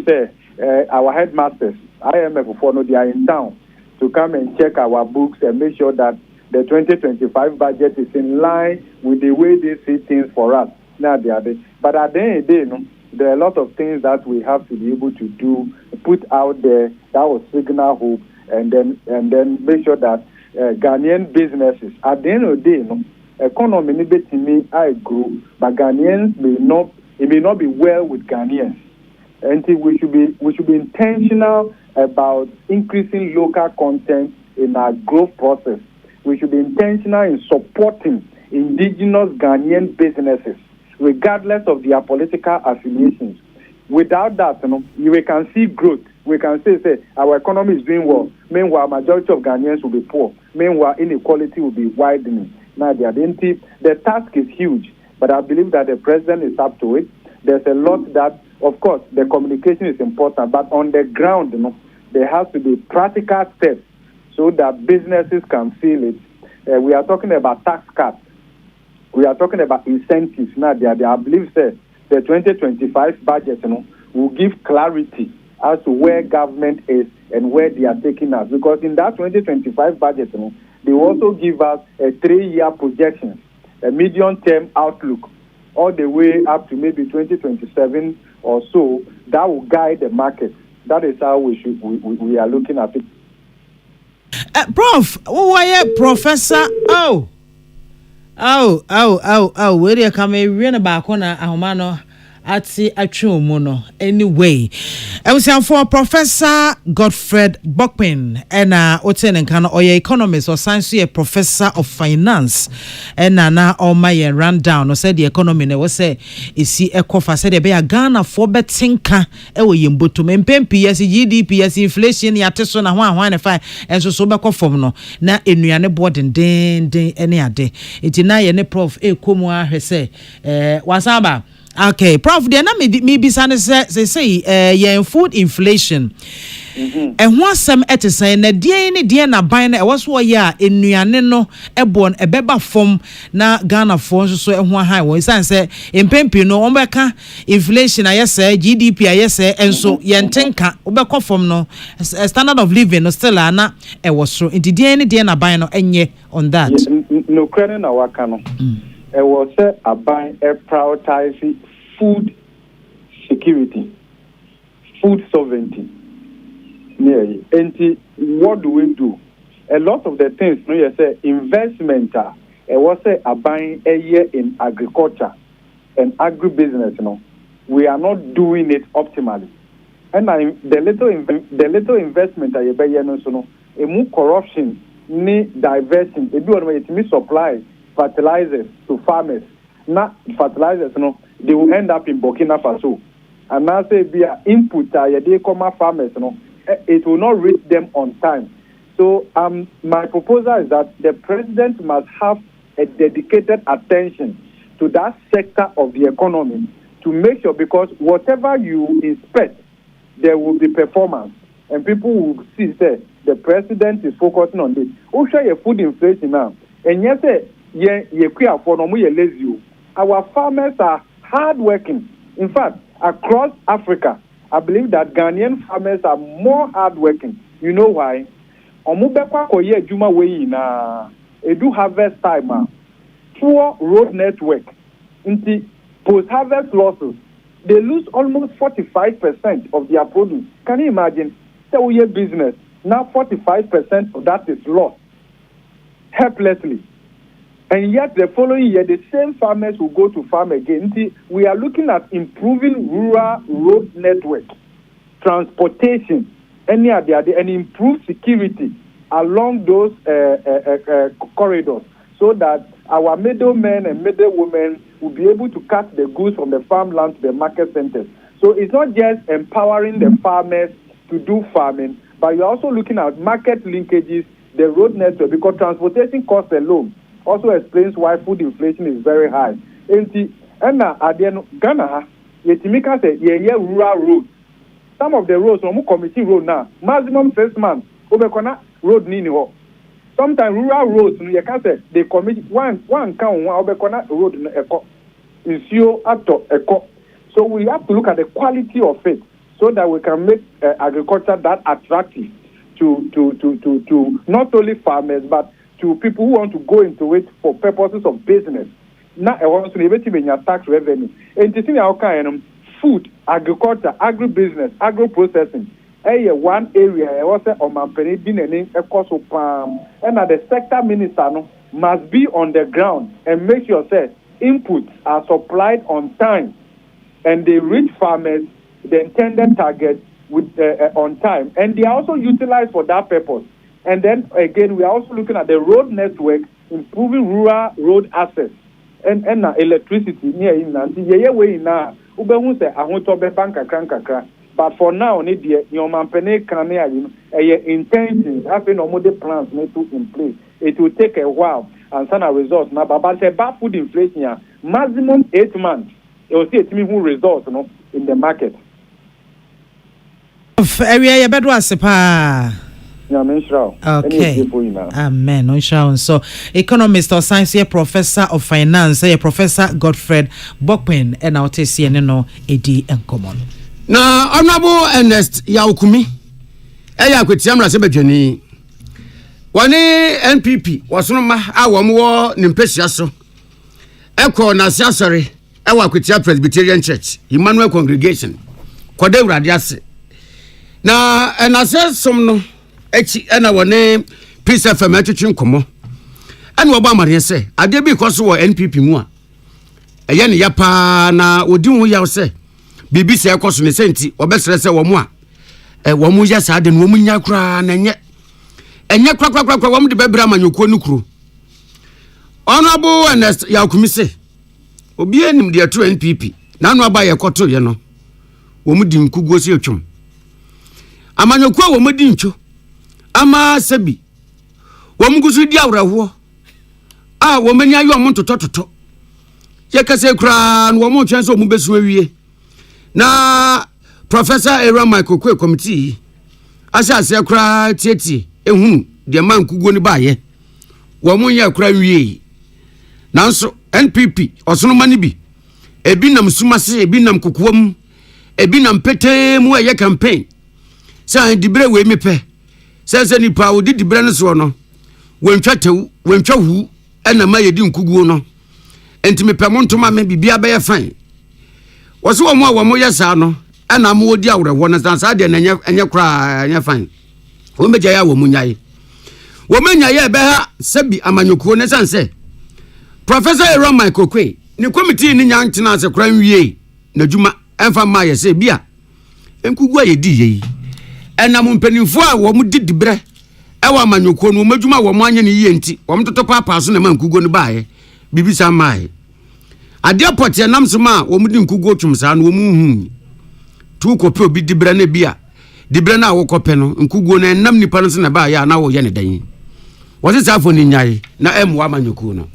our headmasters, IMF, they are in town to come and check our books and make sure that the 2025 budget is in line with the way they see things for us. Now they are there. But at the end of the day, there are a lot of things that we have to be able to do, put out there, that will signal hope, and then make sure that Ghanaian businesses, at the end of the day, economy I grow, but Ghanaians may not be well with Ghanaians. And we should be intentional about increasing local content in our growth process. We should be intentional in supporting indigenous Ghanaian businesses, regardless of their political affiliations. Without that, we can see growth. We can say our economy is doing well. Meanwhile, majority of Ghanaians will be poor. Meanwhile, inequality will be widening. Now, the task is huge, but I believe that the president is up to it. There's a lot that, of course, the communication is important, but on the ground, there has to be practical steps so that businesses can feel it. We are talking about tax cuts. We are talking about incentives. Now, I believe the 2025 budget will give clarity as to where government is and where they are taking us. Because in that 2025 budget, they will also give us a 3-year projection, a medium-term outlook, all the way up to maybe 2027 or so. That will guide the market. That is how we are looking at it. Prof, why Professor? Where do you come? We're about corner. Ahumano ati atwumuno. Anyway, I was for Professor Godfred Bokpin and Oten and Kana or economist or science professor of finance and na all my rundown or said the economy never say is see a cough. I said a bear Ghana for betinka yimbutum and PS GDP as inflation yateson and 1.5 and so back off from no na enuane board and den any ade it na ye ne prof komwa he say wasaba. Okay, Prof, then maybe say food inflation. ɛho asɛm ɛte sɛn na deɛ ne deɛ na ban na ɛwɔ so ɔyɛ a enuane no ɛbɔ ɛbɛba fam na Ghana for nso so ɛho ahan wɔ isan sɛ mpempe no wɔn bɛka inflation ayɛ sɛ GDP ayɛ sɛ enso yɛntenka wobɛkɔ fam no standard of living no still ana ɛwɔ so nti deɛ ne deɛ na ban no ɛnyɛ on that no credit na waka no ɛwɔ sɛ aban prioritize food security, food sovereignty. Yeah. And what do we do? A lot of the things, you say investment. Was a buying a year in agriculture and agribusiness. We are not doing it optimally. And the little investment I buy, a more corruption, need diversion. They do it supply fertilizers to farmers. Not fertilizers, they will end up in Burkina Faso. And now say via input, they come farmers, it will not reach them on time. So my proposal is that the president must have a dedicated attention to that sector of the economy to make sure, because whatever you inspect, there will be performance, and people will see that the president is focusing on this. Also, your food inflation now, and yes, our farmers are hardworking. In fact, across Africa, I believe that Ghanaian farmers are more hardworking. You know why? Edu harvest time, poor road network, into post-harvest losses, they lose almost 45% of their produce. Can you imagine? So we have business, now 45% of that is lost, helplessly. And yet the following year, the same farmers will go to farm again. We are looking at improving rural road network, transportation, and improve security along those corridors, so that our middlemen and middlewomen will be able to cut the goods from the farmland to the market centers. So it's not just empowering the farmers to do farming, but you're also looking at market linkages, the road network, because transportation costs alone also explains why food inflation is very high. And Ghana, Yetimika said, rural roads. Some of the roads, committee road now, maximum 6 months, Obekona road nini ho. Sometimes rural roads, you can say they commit one count Obekona road in Sio Ato Eko. So we have to look at the quality of it so that we can make agriculture that attractive to not only farmers but to people who want to go into it for purposes of business. Now, I want to even tax revenue. And to see our food, agriculture, agribusiness, agro-processing. One area, I was on my penny and a cost of palm. And the sector minister must be on the ground and make sure that inputs are supplied on time and they reach farmers the intended target with on time. And they are also utilized for that purpose. And then again, we are also looking at the road network, improving rural road access and electricity near in way now. But for now, your manpene can intentions having no plans made to in place. It will take a while and send a result. Now, but about food inflation, maximum 8 months, it will see a team who results in the market. Area bedwa sepa. Okay. Amen. So, economist or science here, professor of finance, Professor Godfred Bokwen, and our TCN AD and common. Now, Honorable Ernest Yaukumi, Aya Kutiamra Sebejani, one NPP was no our more Nimpesiaso, Echo Nasiasari, Ewa Kutia Presbyterian Church, Emmanuel Congregation, Kode Radiase. Now, and I said some. And our name, Peace FM, Komo. And Obama say, I did because we NPP more. A yan yapa na Odin we say, BBC across the senti, or best say one more. A woman just had in woman yakran and yet crack the Bebrama you couldn't Honorable Ernest Yaukumi say, Obien dear true NPP, none by a quarter, woman didn't go see a chum. Amanyokwa woman didn't. Ama sebi womugusu di awrawo womanya yo amonto tototo ye kase kra no mo twenso mu besu awie na Professor Era Michael Kwe committee asase kra tieti ehunu de man kugo ni baaye wo mo ye kra wie nanso NPP osono mani bi ebi nam sumase ebi nam kokoam ebi nam pete mu eye campaign say dibre we mepe say nipa odi dibre no so no wentwa hu ena ma yedi nkuguo no enti mepe mo ntoma me bibia be ye fan woso wo mo yesa no ena mo odi awrewo na sa de na enye kra enye fan wo meja ya wo munyaye wo menyaye be ha sebi amanyokuo ne sanse Professor Aaron Michael Kwe ni committee ni nyantina ase kra nwie na djuma emfa ma ye se bia enkugu ayedi yi enam mpanimfo a wo mu didibre ewa amanyokuo no madjuma wo mu anye ne yie nti wo mtoto papa so na mankugo no baaye bibisa mai ade apote nam so ma wo mu di nkugo twumsa no wo mu hu tu kope obi dibre na bia dibre na wo kope no nkugo na nam nipa no so na baaye na wo ye ne dan wo se safo ni nyaye na emu amanyokuo no.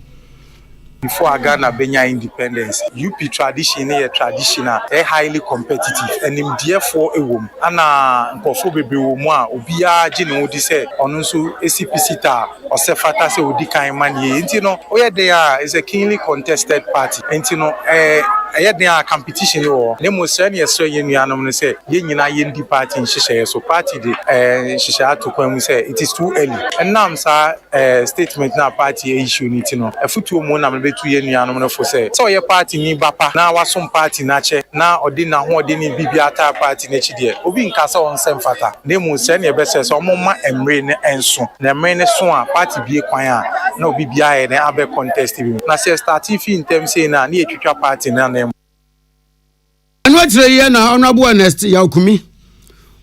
Before Ghana Benya independence, UP tradition is traditional, highly competitive, and in therefore a woman. Ana nkofo bebe wo mu a obia gi ne wodi se ono so ACPC ta o se fata se odi kan manie enti no oye there is a keenly contested party enti no there competition wo ne mo se ne yeso ye nuanom no se ye nyina ye ndi party nhihye so party de nhihye atokwan mu se it is too early and nam sa statement na party issue ni ti no afutuo mu na betu ye nuanom no fo se so ye party ni bapa na wasom party na che na odi na ho odi ni bibia ta party na chi de obi nkasa on sem fata ne mo se ne be se so mo ma emre ne enso na emre ne so a party bie kwan a na obi bia ye ne abe contest bi na se starting fee in terms say na ne etwitwa party na na anu atire ye na honorable Ernest Yaokumi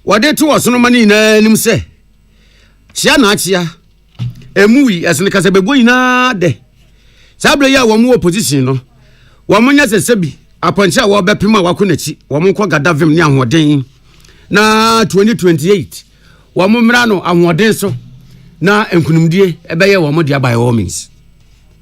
wade to wosono mani na nim se chia na achia emui esene kasa bebo ina de sabre ya wo mu opposition no wo munya sesebi aponche a wo bepema wakonachi wo mu ko gadavim ni ahoden na 2028 wo mu mra no ahoden so na enkunumdie ebeye wo mu dia by all means.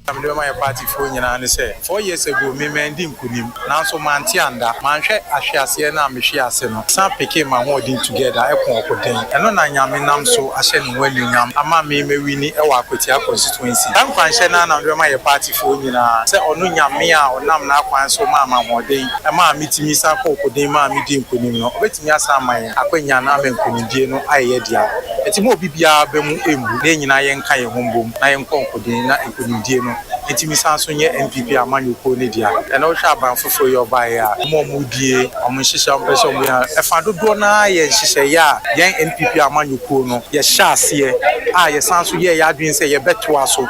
I'm doing my party for you and say 4 years ago, me mending kunim. Now so mantianda, manche ashiase na mishiase no. Some peke my holding together. Ekon okoden. Eno na nyame nam so ashe ni welu nyam. Ama me wini ewa Akwatia constituency. Tam kwanshe na doing my party for you na. Say onu nyame a onam na kwan so ma holding. Ama mitimi sa ko okoden ma midin kunim no. Obetimi asa man akwanya na men kunimdie no aye dia. Eti mo bibia be mu embu. Na nyina yen kan ye hombom. Na yen kon okoden na kunimdie no. Etimi sanso nye NPP amanyuko ne dia ena wo hwa banfofo yo bae a mo mudie omunhihye ompese mo ya efa dodo na ye nhihye ya yen NPP amanyuko no ye hyase a ye sanso ye ya adwen se ye beto aso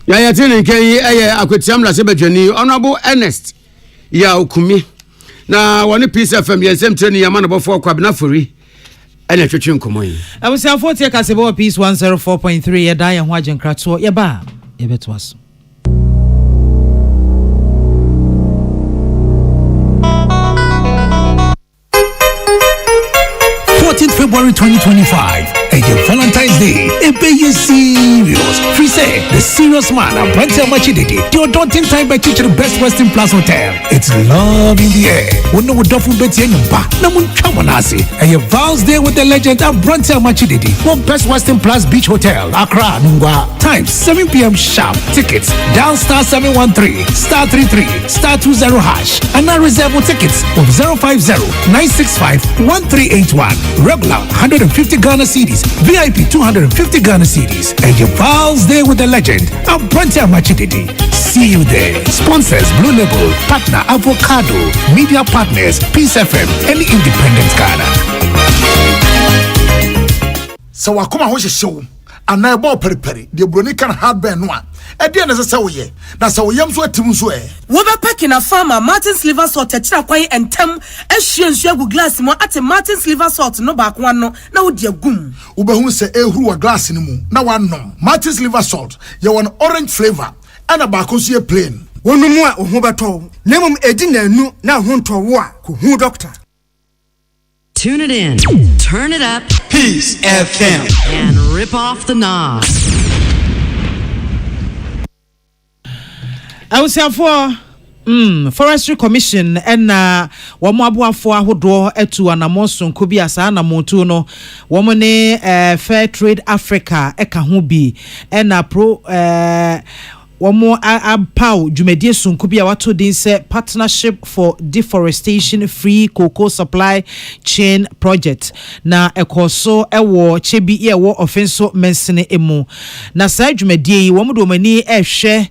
ya tene nkan yi eye Akwatia mra se badwani honorable Ernest Yaokumi na woni Peace FM ye nsem treni ya manabofo kwabena fori ena twetwe nkomo yi abusiafo tie kasebo Peace 104.3 ye da ye ho agenkrato ye ba ye beto aso. February 2025. And your Valentine's Day, be serious. Free say the serious man and Brent Machididi. Your daunting time by teaching the Best Western Plus Hotel. It's love in the air. We know what Duffy Betty and Ba. Namun Chamanasi. And your vows there with the legend of Brent Machididi. One Best Western Plus Beach Hotel, Accra, Nungwa. Time 7 p.m. sharp. Tickets dial star 713 star 33 star 20 hash. And now reserve tickets of 050 965 1381. Regular 150 Ghana cedis, VIP 250 Ghana cedis, and your pals there with the legend of Brent Machididi. See you there. Sponsors Blue Label, partner Avocado, media partners Peace FM, and Independent Ghana. So wakoma ho show and na ebo periperi the broni can hard burn one. E dey na se woye na se woyam so atim so e wo be packing a farmer Martin's liver salt e kira kwan entem ehwie nsu agu glass mo ate Martin's liver salt no ba kwa no na wo de agum wo be hu se ehuru wa glass ni mu na wanom Martin's liver salt ye won orange flavor and ba ko so ye plain wonu mu a ohu beto na mum edi nanu na ho nto wo a ko hu doctor. Tune it in, turn it up, Peace FM, and rip off the knob. Awusiafo Forestry Commission and wɔn aboafo ahodoɔ etu anamonso nkobi asa anamontu no wɔn ne Fair Trade Africa eka ho bi na pro Womo ampao jumedie sunkubi wato din se Partnership for Deforestation Free Cocoa Supply Chain Project na ekoso ewo chebi ewo offenso mensene emu na sa jumedie womo do mani ehwe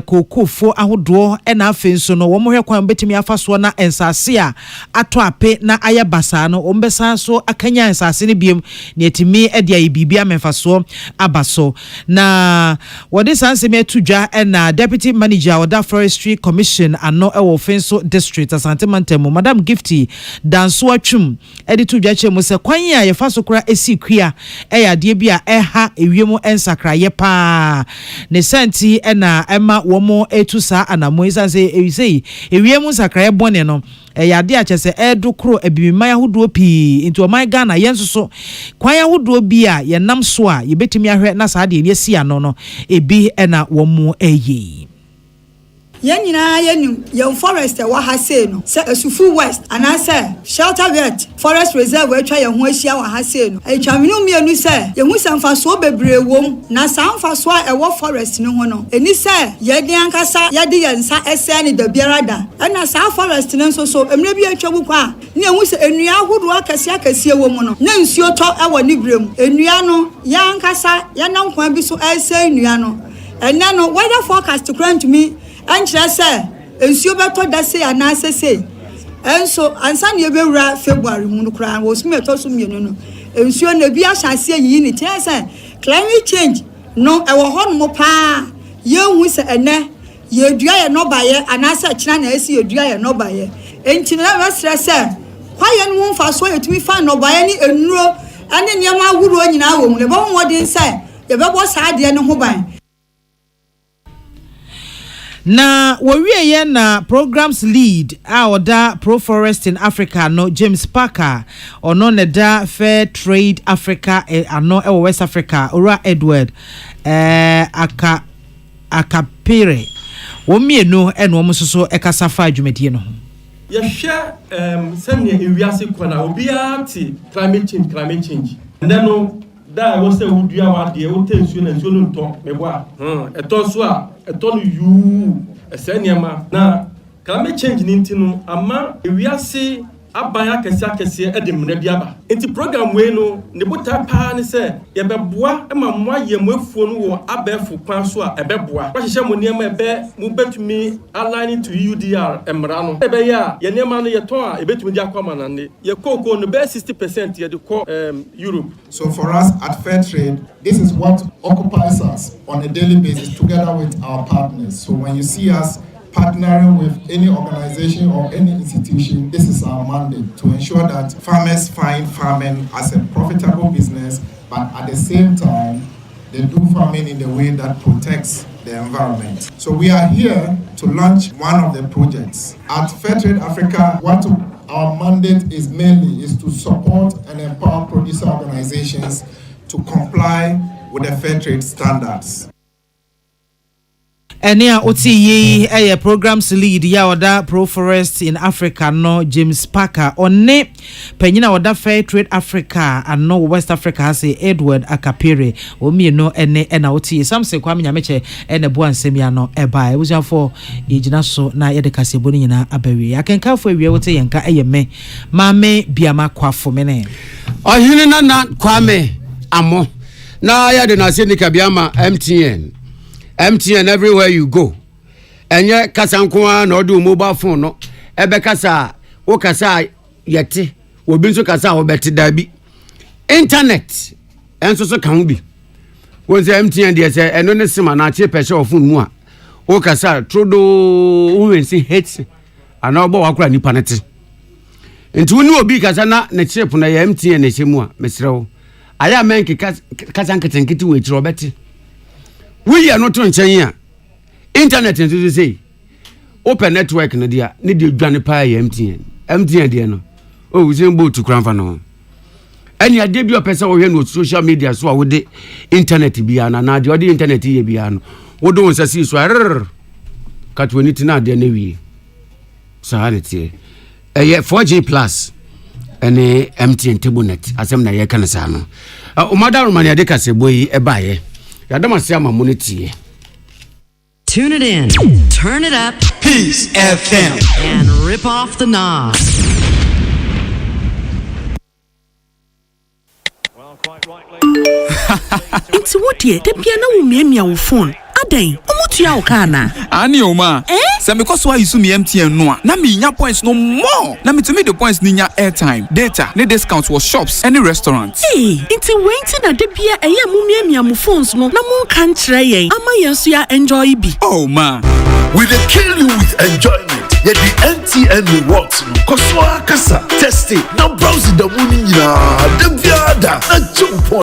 cocoa fo ahodo na afenso no womo hwe kwan betimi afaso na ensase a ato ape na aya basa no ombesa so akanya ensase ne biem na etimi ede ayi bibia memfaso abaso na wode sanseme and Deputy Manager of the Forestry Commission and no Offenso District Asante Mantemo Madam Gifty Danso Achum editu dwache mo se kwan ya ye faso kra esi kwia ya de bia ha ewiemu ensakra ye pa ne santi na ema womo etusa anamo isanse ewisei ewiemu sakra ye bone no ya de achese edukro ebiman yahodo pi into my Ghana yenso kwan yahodo bi a ye nam so a ye betimi ahwe na sa de ne esi ano no ebi na womo eyi Yenina yen forest wa ha say no se Asufu West and I say Shelter Vet Forest Reserve we twa ye ho ahia wa ha say no etwamenu mienu se ye hu samfa so bebre wom na samfa so a ewo forest no ho no eni se ye de ankasa ye de yensa ese ne da biara da na sa forest no so emre bi atwabu kwa ne hu se enua ahodo akase wom no na nsuo to ewo ni brem enua no ya ankasa ya nan kwan bi so ese enua no ena no weather forecast to grant me and say, and so better that say, and I say, and so, and Sunday February, Munukran was me to some and so the beer shall say unity. I say, climate change, no, our home mo pa, you who say, and ne, you dry no buyer, and I said, China, I see you dry no buyer. And to never stress, why and won't fast way to me find no buy any and no, and then your man would run in our room, the bomb what they say, the was hard and no buy. Na wawie na programs lead oda Pro Forest in Africa no James Parker ono ne da Fair Trade Africa ano West Africa ora Edward akapere womienu eno omusoso ekasafa adwumedie no ye hwe sene ewiase kwana obia ti climate change ndeno da wo se wudua wade wo tensuo na nsuo no nto meboa eto so a eto no yu eseniama na climate change ni ntino ama ewiase abaya kese edemna biaba enti program we no ne bota pa ne se ye beboa ema mo ayemu afuo no wo abefu kwan so a ebeboa kwa hye mo niam ebe mo betumi aligning to UDR emra no ebe ya ye niam no ye ton a ebetumi dia kwama na ne ye koko no be 60% ye de ko Europe. So for us at Fair Trade, this is what occupies us on a daily basis together with our partners. So when you see us partnering with any organization or any institution, this is our mandate to ensure that farmers find farming as a profitable business, but at the same time, they do farming in a way that protects the environment. So we are here to launch one of the projects. At Fair Trade Africa, our mandate is mainly to support and empower producer organizations to comply with the fair trade standards. Enia OTE programs lead ya oda Pro Forest in Africa no James Parker onne penyina oda Fair Trade Africa and no West Africa has Edward Akapere omi no ene na OTE samse kwa menyameche ene bo ansem ya no eba ebusuafo yegina so na yede kasebo ni nyina abawi akenka fo awie wote yenka eyeme mame biama kwafo mene ohine na kwame amo na ya de na se ni kabiama MTN everywhere you go. Enye kasa nkoa na odu mobile phone no. Ebe kasa wo kasa yete, obi nso kasa wo beti dabi. Internet enso so kan bi. Won se MTN de se eno ne sima na che pese of phone mu a. Wo kasa trodo wo wensi hate ana obo wakura nipa nete. Nti woni obi kasa na ne chip na ya MTN ne hye mu a mesrewo. Aya menki kasa nketenketi we chiro beti. We are not on China. Internet to say open network no dia need you dwane pa MTN dia no. Oh we say boat to cranfa no. Any ade bi opese wo hwe no social media so wo de internet bia na na de internet ye bia no. Wo do won sasi so katwani tina de na wi saharete 4G plus ene MTN table net asem na ye kan sa no umada romania de kasebo yi ebaye yadama se amamunity. Tune it in, turn it up, Peace FM, and rip off the knob. It's what ye the piano miamia wo phone. Aden, omutua wo kana. Ani oma. Se me koso ayisu mi MTN no a, na me nya points no more. Na me to me the points ni nya airtime, data, ne discounts for shops, any restaurants. Hey, it's waiting na de bia eye mu miamia mo phones no. Na mo kan kire yen. Ama yen so ya enjoy bi. Oh man. We dey kill you with enjoyment. Yet the MTN rewards no. Koso akasa, test it. Now browse the money